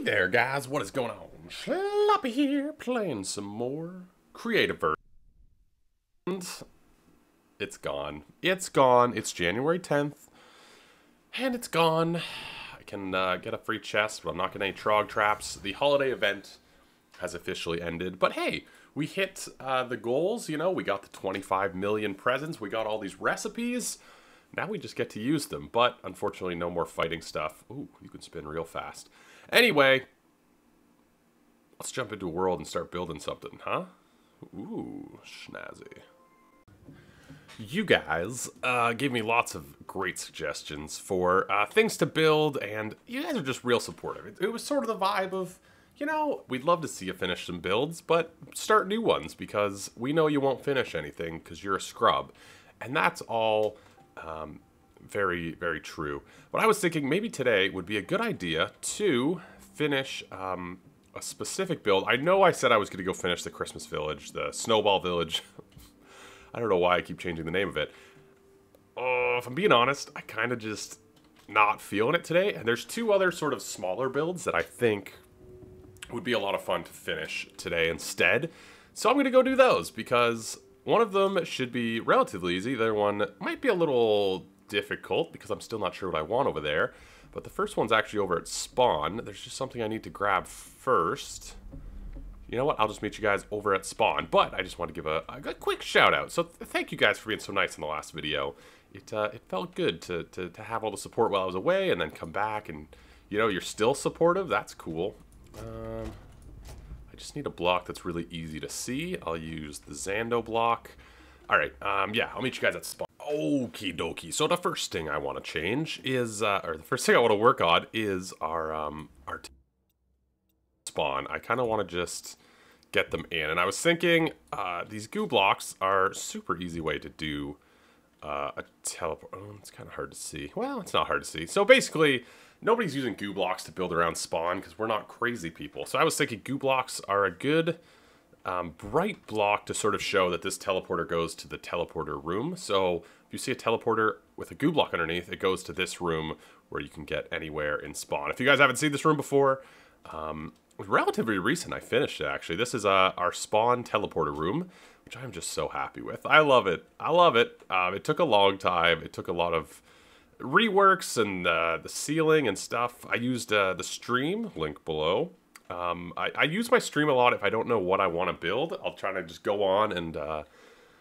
there, guys. What is going on? Sloppy here, playing some more Creativerse. And it's gone. It's gone. It's January 10th. And it's gone. I can get a free chest, but I'm not getting any trog traps. The holiday event has officially ended. But hey, we hit the goals, you know. We got the 25 million presents. We got all these recipes. Now we just get to use them. But unfortunately, no more fighting stuff. Ooh, you can spin real fast. Anyway, let's jump into a world and start building something, huh? Ooh, schnazzy. You guys gave me lots of great suggestions for things to build, and you guys are just real supportive. It was sort of the vibe of, you know, we'd love to see you finish some builds, but start new ones, because we know you won't finish anything because you're a scrub. And that's all very, very true. But I was thinking maybe today would be a good idea to finish a specific build. I know I said I was going to go finish the Christmas Village, the Snowball Village. I don't know why I keep changing the name of it. If I'm being honest, I kind of just not feeling it today. And there's two other sort of smaller builds that I think would be a lot of fun to finish today instead. So I'm going to go do those because one of them should be relatively easy. The other one might be a little difficult because I'm still not sure what I want over there. But the first one's actually over at spawn. There's just something I need to grab first. You know what? I'll just meet you guys over at spawn. But I just want to give a quick shout out. So thank you guys for being so nice in the last video. It felt good to have all the support while I was away and then come back and, you know, you're still supportive. That's cool. I just need a block that's really easy to see. I'll use the Zando block. All right. Yeah, I'll meet you guys at spawn. Okie dokie. So the first thing I want to change is, or the first thing I want to work on is our spawn. I kind of want to just get them in. And I was thinking these goo blocks are super easy way to do a teleport. Oh, it's kind of hard to see. Well, it's not hard to see. So basically, nobody's using goo blocks to build around spawn because we're not crazy people. So I was thinking goo blocks are a good bright block to sort of show that this teleporter goes to the teleporter room. So if you see a teleporter with a goo block underneath, it goes to this room where you can get anywhere in spawn. If you guys haven't seen this room before, it was relatively recent. I finished it, actually. This is our spawn teleporter room, which I'm just so happy with. I love it. I love it. It took a long time. It took a lot of reworks and the ceiling and stuff. I used the stream, link below. I use my stream a lot if I don't know what I want to build. I'll try to just go on and,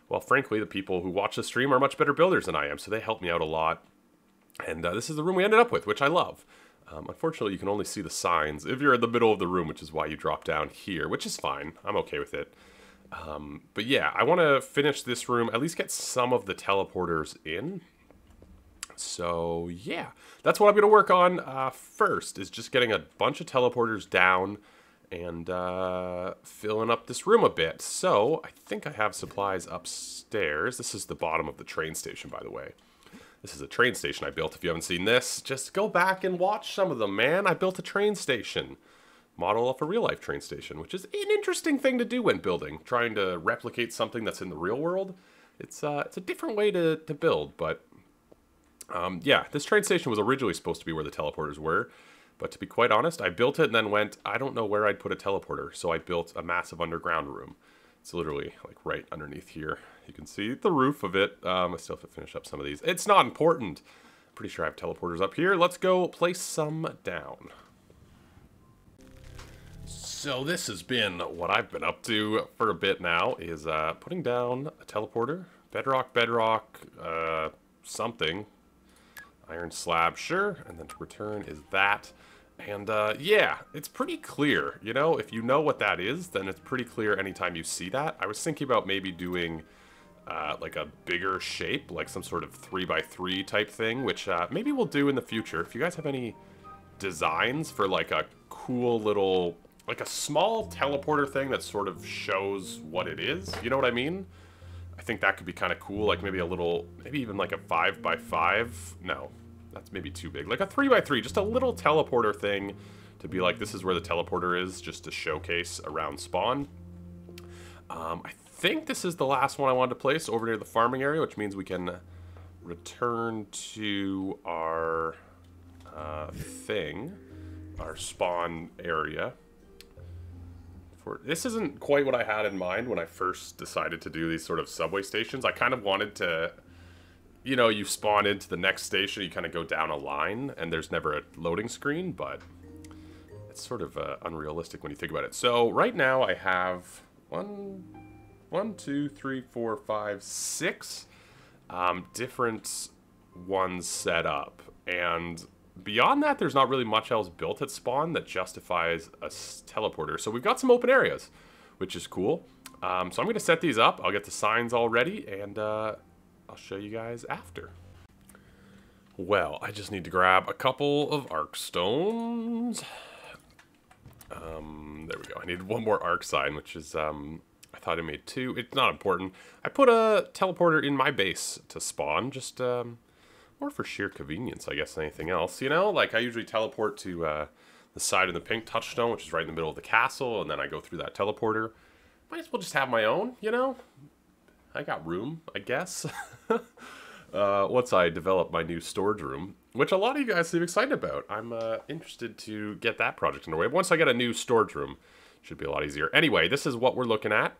well, frankly, the people who watch the stream are much better builders than I am, so they help me out a lot. And this is the room we ended up with, which I love. Unfortunately, you can only see the signs if you're in the middle of the room, which is why you drop down here, which is fine. I'm okay with it. But yeah, I want to finish this room, at least get some of the teleporters in. So yeah, that's what I'm going to work on first, is just getting a bunch of teleporters down and filling up this room a bit. So I think I have supplies upstairs. This is the bottom of the train station, by the way. This is a train station I built. If you haven't seen this, just go back and watch some of them, man. I built a train station. Model of a real-life train station, which is an interesting thing to do when building. Trying to replicate something that's in the real world. It's a different way to build, but yeah, this train station was originally supposed to be where the teleporters were. But to be quite honest, I built it and then went, I don't know where I'd put a teleporter. So I built a massive underground room. It's literally like right underneath here. You can see the roof of it. I still have to finish up some of these. It's not important. I'm pretty sure I have teleporters up here. Let's go place some down. So this has been what I've been up to for a bit now, is putting down a teleporter. Bedrock, something. Iron slab, sure. And then to return is that. And yeah, it's pretty clear. You know, if you know what that is, then it's pretty clear anytime you see that. I was thinking about maybe doing like a bigger shape, like some sort of 3x3 type thing, which maybe we'll do in the future. If you guys have any designs for like a cool little, like a small teleporter thing that sort of shows what it is, you know what I mean? I think that could be kind of cool, like maybe a little, maybe even like a 5x5. No, that's maybe too big. Like a 3x3, just a little teleporter thing to be like, this is where the teleporter is, just to showcase around spawn. I think this is the last one I wanted to place over near the farming area, which means we can return to our thing. our spawn area. This isn't quite what I had in mind when I first decided to do these sort of subway stations. I kind of wanted to, you know, you spawn into the next station, you kind of go down a line, and there's never a loading screen, but it's sort of unrealistic when you think about it. So right now I have one, two, three, four, five, six different ones set up, and beyond that, there's not really much else built at spawn that justifies a teleporter. So we've got some open areas, which is cool. So I'm going to set these up. I'll get the signs all ready, and I'll show you guys after. Well, I just need to grab a couple of arc stones. There we go. I need one more arc sign, which is, I thought I made two. It's not important. I put a teleporter in my base to spawn, just, more for sheer convenience, I guess, than anything else. You know, like I usually teleport to the side of the pink touchstone, which is right in the middle of the castle, and then I go through that teleporter. Might as well just have my own, you know? I got room, I guess. Once I develop my new storage room, which a lot of you guys seem excited about. I'm interested to get that project underway. Once I get a new storage room, it should be a lot easier. Anyway, this is what we're looking at.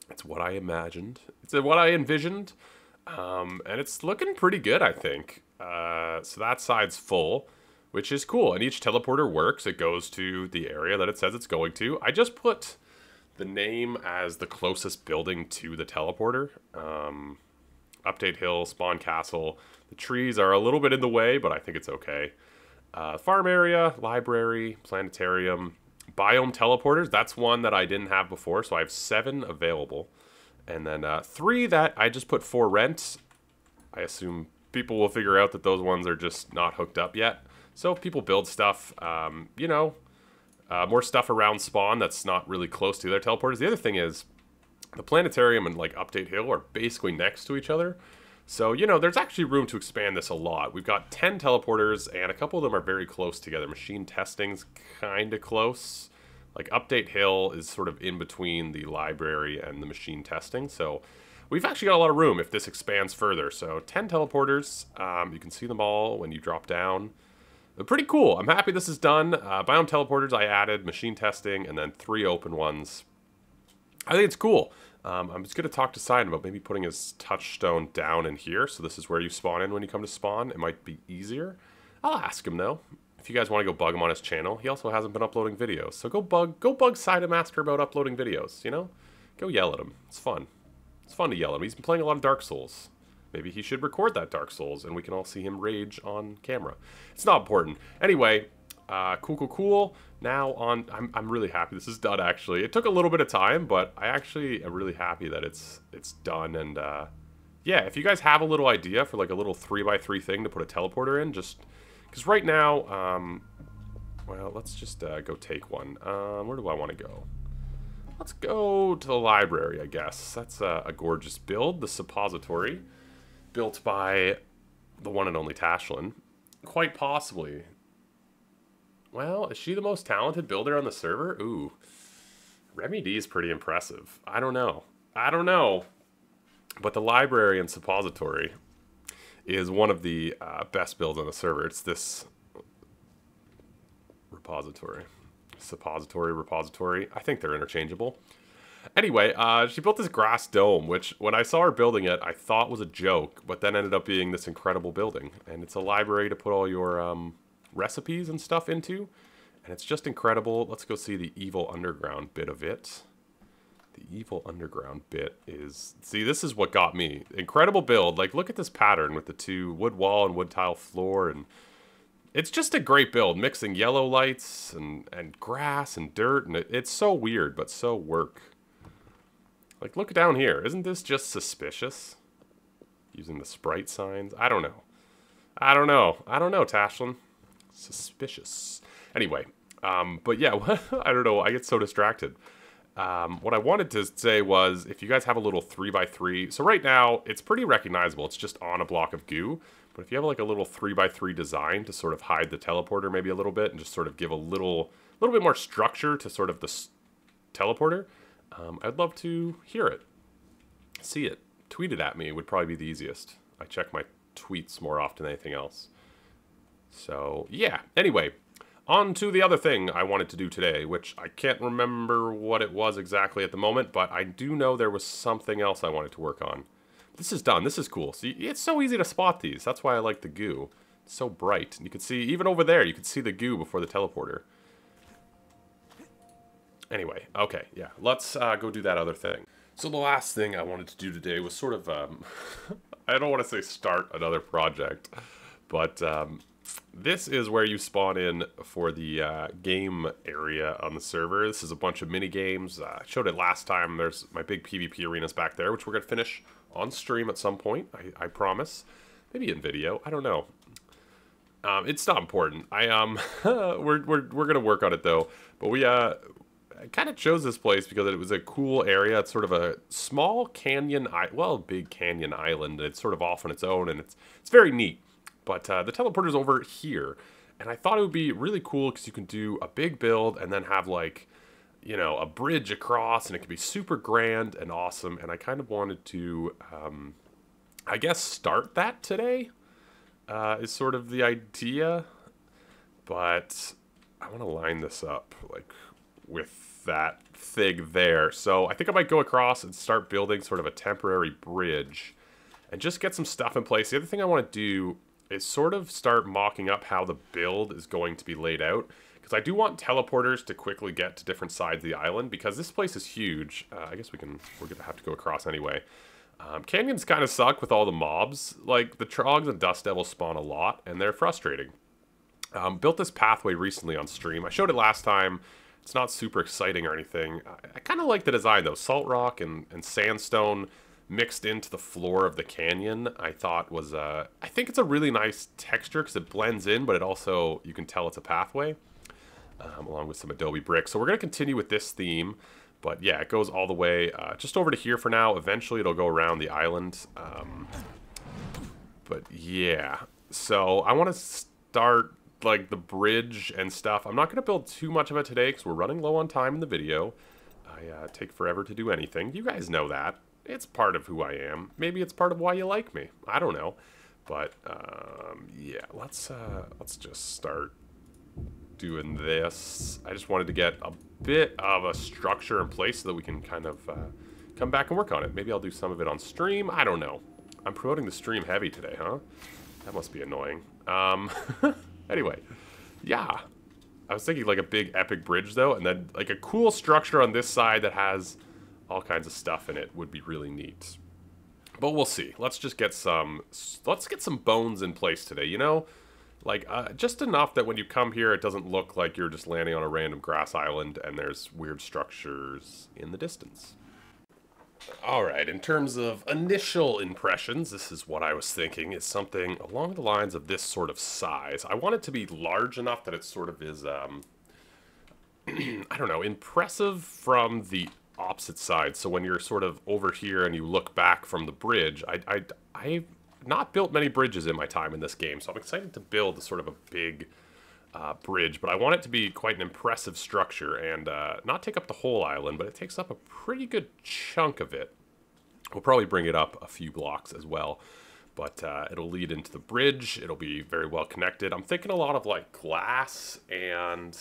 It's what I imagined. It's what I envisioned. And it's looking pretty good, I think. So that side's full, which is cool. And each teleporter works. It goes to the area that it says it's going to. I just put the name as the closest building to the teleporter. Update Hill, Spawn Castle. The trees are a little bit in the way, but I think it's okay. Farm area, library, planetarium, biome teleporters. That's one that I didn't have before, so I have 7 available. And then 3 that I just put for rent. I assume people will figure out that those ones are just not hooked up yet. So if people build stuff, you know, more stuff around spawn that's not really close to their teleporters. The other thing is, the planetarium and like Update Hill are basically next to each other. So, you know, there's actually room to expand this a lot. We've got 10 teleporters, and a couple of them are very close together. Machine testing's kind of close. Like, Update Hill is sort of in between the library and the machine testing. So, we've actually got a lot of room if this expands further. So, 10 teleporters. You can see them all when you drop down. They're pretty cool. I'm happy this is done. Biome teleporters I added, machine testing, and then 3 open ones. I think it's cool. I'm just going to talk to Cyan about maybe putting his touchstone down in here. So this is where you spawn in when you come to spawn. It might be easier. I'll ask him, though. If you guys want to go bug him on his channel. He also hasn't been uploading videos. So go bug Cyan Master about uploading videos, you know? Go yell at him. It's fun. It's fun to yell at him. He's been playing a lot of Dark Souls. Maybe he should record that Dark Souls, and we can all see him rage on camera. It's not important. Anyway, cool. Now on, I'm really happy this is done, actually. It took a little bit of time, but I actually am really happy that it's done. And yeah, if you guys have a little idea for like a little 3x3 thing to put a teleporter in, just because right now, well, let's just go take one. Where do I want to go? Let's go to the library, I guess. That's a gorgeous build, the suppository, built by the one and only Tashlin. Quite possibly. Well, is she the most talented builder on the server? Ooh. Remy D is pretty impressive. I don't know. But the library and suppository is one of the best builds on the server. It's this repository. Repository. I think they're interchangeable. Anyway, she built this grass dome, which when I saw her building it, I thought was a joke, but then ended up being this incredible building. And it's a library to put all your recipes and stuff into, and it's just incredible. Let's go see the evil underground bit of it. The evil underground bit is, see, this is what got me. Incredible build. Like, look at this pattern with the 2 wood wall and wood tile floor, and it's just a great build, mixing yellow lights and grass and dirt, and it's so weird but so work. Like, look down here. Isn't this just suspicious? Using the sprite signs. I don't know, Tashlin. Suspicious. Anyway, but yeah, I don't know. I get so distracted. What I wanted to say was, if you guys have a little 3x3, so right now it's pretty recognizable. It's just on a block of goo. But if you have like a little 3x3 design to sort of hide the teleporter maybe a little bit and just sort of give a little bit more structure to sort of the teleporter, I'd love to hear it, see it, tweet it at me. Would probably be the easiest. I check my tweets more often than anything else. So, yeah. Anyway, on to the other thing I wanted to do today, which I can't remember what it was exactly at the moment, but I do know there was something else I wanted to work on. This is done. This is cool. See, it's so easy to spot these. That's why I like the goo. It's so bright. And you can see, even over there, you can see the goo before the teleporter. Anyway, okay, yeah. Let's go do that other thing. So the last thing I wanted to do today was sort of, I don't want to say start another project, but this is where you spawn in for the game area on the server. This is a bunch of mini games. I showed it last time. There's my big PvP arenas back there, which we're going to finish on stream at some point, I promise. Maybe in video, I don't know. It's not important. We're gonna work on it though. But we I kind of chose this place because it was a cool area. It's sort of a small canyon, well, big canyon island. It's sort of off on its own, and it's very neat. But the teleporter's over here, and I thought it would be really cool because you can do a big build and then have like, you know, a bridge across, and it could be super grand and awesome. And I kind of wanted to, I guess, start that today, is sort of the idea. But I want to line this up, like, with that thing there. So I think I might go across and start building sort of a temporary bridge and just get some stuff in place. The other thing I want to do is sort of start mocking up how the build is going to be laid out. Because I do want teleporters to quickly get to different sides of the island, because this place is huge. I guess we're going to have to go across anyway. Canyons kind of suck with all the mobs. Like, the Trogs and Dust Devils spawn a lot, and they're frustrating. Built this pathway recently on stream. I showed it last time. It's not super exciting or anything. I kind of like the design, though. Salt rock and sandstone mixed into the floor of the canyon, I thought was, I think it's a really nice texture because it blends in, but it also, you can tell it's a pathway, along with some adobe bricks. So we're going to continue with this theme, but yeah, it goes all the way just over to here for now. Eventually it'll go around the island. But yeah, so I want to start like the bridge and stuff. I'm not going to build too much of it today because we're running low on time in the video. I take forever to do anything. You guys know that. It's part of who I am. Maybe it's part of why you like me. I don't know. But, yeah, let's just start doing this. I just wanted to get a bit of a structure in place so that we can kind of come back and work on it. Maybe I'll do some of it on stream. I don't know. I'm promoting the stream heavy today, huh? That must be annoying. Anyway, yeah. I was thinking like a big epic bridge, though, and then like a cool structure on this side that has all kinds of stuff in it would be really neat. But we'll see. Let's get some bones in place today, you know? Like, just enough that when you come here, it doesn't look like you're just landing on a random grass island and there's weird structures in the distance. Alright, in terms of initial impressions, this is what I was thinking, is something along the lines of this sort of size. I want it to be large enough that it sort of is, I don't know, impressive from the opposite side. So when you're sort of over here and you look back from the bridge, I've not built many bridges in my time in this game, so I'm excited to build a sort of a big bridge, but I want it to be quite an impressive structure and not take up the whole island, but it takes up a pretty good chunk of it. We'll probably bring it up a few blocks as well, but it'll lead into the bridge. It'll be very well connected. I'm thinking a lot of like glass and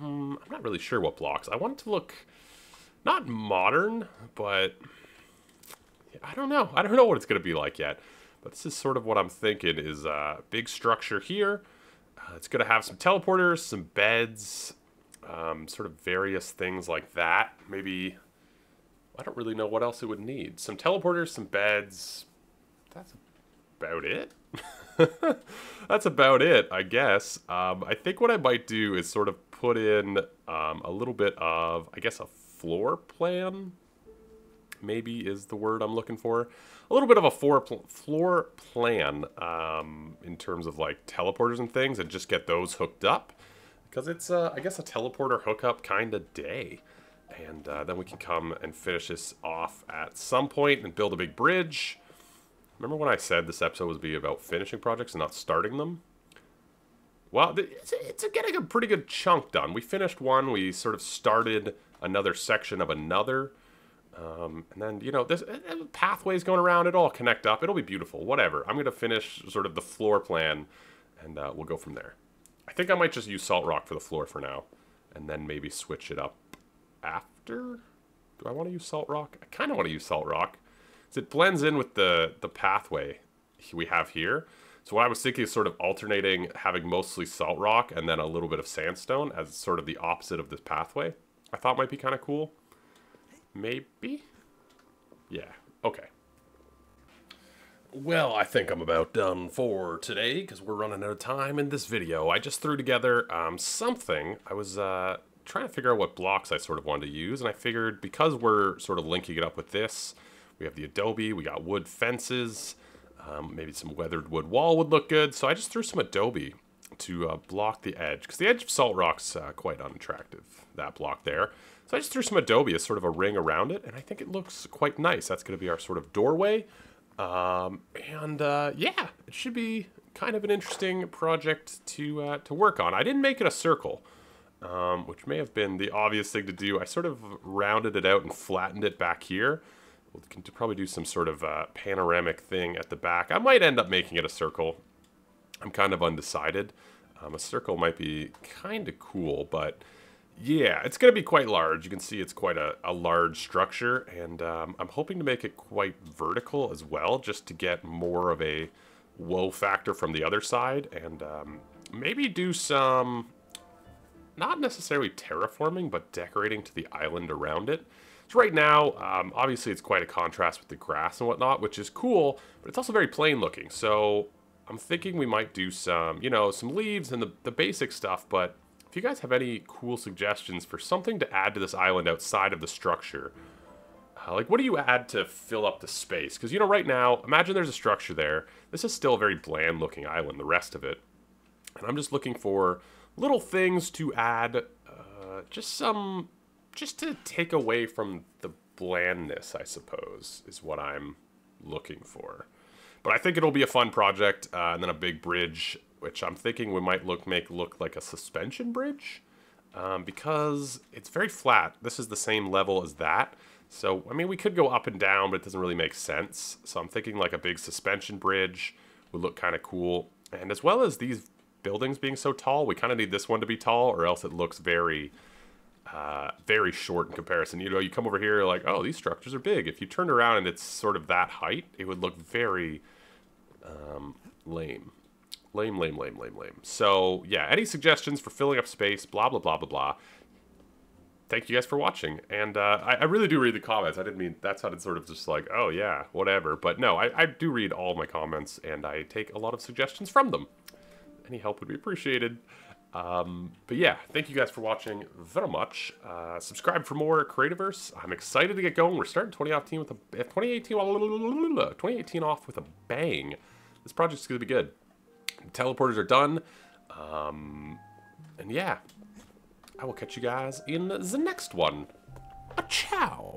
I'm not really sure what blocks. I want it to look not modern, but I don't know. I don't know what it's going to be like yet, but this is sort of what I'm thinking is a big structure here. It's going to have some teleporters, some beds, sort of various things like that. Maybe, I don't really know what else it would need. Some teleporters, some beds. That's about it. That's about it, I guess. I think what I might do is sort of put in a little bit of, I guess, a floor plan, maybe is the word I'm looking for. A little bit of a floor plan in terms of like teleporters and things, and just get those hooked up. Because it's, I guess, a teleporter hookup kind of day. And then we can come and finish this off at some point and build a big bridge. Remember when I said this episode was be about finishing projects and not starting them? Well, it's getting a pretty good chunk done. We finished one, we sort of started another section of another. And then, you know, there's pathways going around, it'll all connect up, it'll be beautiful, whatever. I'm going to finish sort of the floor plan, and we'll go from there. I think I might just use salt rock for the floor for now. And then maybe switch it up after. Do I want to use salt rock? I kind of want to use salt rock. It blends in with the pathway we have here. So what I was thinking is sort of alternating having mostly salt rock and then a little bit of sandstone as sort of the opposite of this pathway. I thought might be kind of cool. Maybe? Yeah, okay. Well, I think I'm about done for today because we're running out of time in this video. I just threw together something. I was trying to figure out what blocks I sort of wanted to use, and I figured because we're sort of linking it up with this, we have the adobe, we got wood fences, maybe some weathered wood wall would look good. So I just threw some adobe to block the edge, because the edge of salt rock's quite unattractive, that block there. So I just threw some adobe as sort of a ring around it, and I think it looks quite nice. That's going to be our sort of doorway. Yeah, it should be kind of an interesting project to work on. I didn't make it a circle, which may have been the obvious thing to do. I sort of rounded it out and flattened it back here. We can probably do some sort of panoramic thing at the back. I might end up making it a circle. I'm kind of undecided. A circle might be kind of cool, but yeah, it's going to be quite large. You can see it's quite a large structure, and I'm hoping to make it quite vertical as well, just to get more of a whoa factor from the other side, and maybe do some, not necessarily terraforming, but decorating to the island around it. So right now, obviously it's quite a contrast with the grass and whatnot, which is cool, but it's also very plain looking. So I'm thinking we might do some, you know, some leaves and the basic stuff, but if you guys have any cool suggestions for something to add to this island outside of the structure, like what do you add to fill up the space? Because, you know, right now, imagine there's a structure there. This is still a very bland looking island, the rest of it. And I'm just looking for little things to add, just to take away from the blandness, I suppose, is what I'm looking for. But I think it'll be a fun project, and then a big bridge, which I'm thinking we might make look like a suspension bridge, because it's very flat. This is the same level as that. So, I mean, we could go up and down, but it doesn't really make sense. So I'm thinking like a big suspension bridge would look kind of cool. And as well as these buildings being so tall, we kind of need this one to be tall, or else it looks very short in comparison. You know, you come over here, you're like, oh, these structures are big. If you turned around and it's sort of that height, it would look very lame. Lame. So, yeah, any suggestions for filling up space, blah, blah, blah, blah, blah. Thank you guys for watching. And I really do read the comments. I didn't mean, that sounded sort of just like, oh, yeah, whatever. But no, I do read all my comments, and I take a lot of suggestions from them. Any help would be appreciated. But yeah, thank you guys for watching very much. Subscribe for more Creativerse. I'm excited to get going. We're starting 2018 off with a bang. This project's going to be good. The teleporters are done. And yeah, I will catch you guys in the next one. Ciao.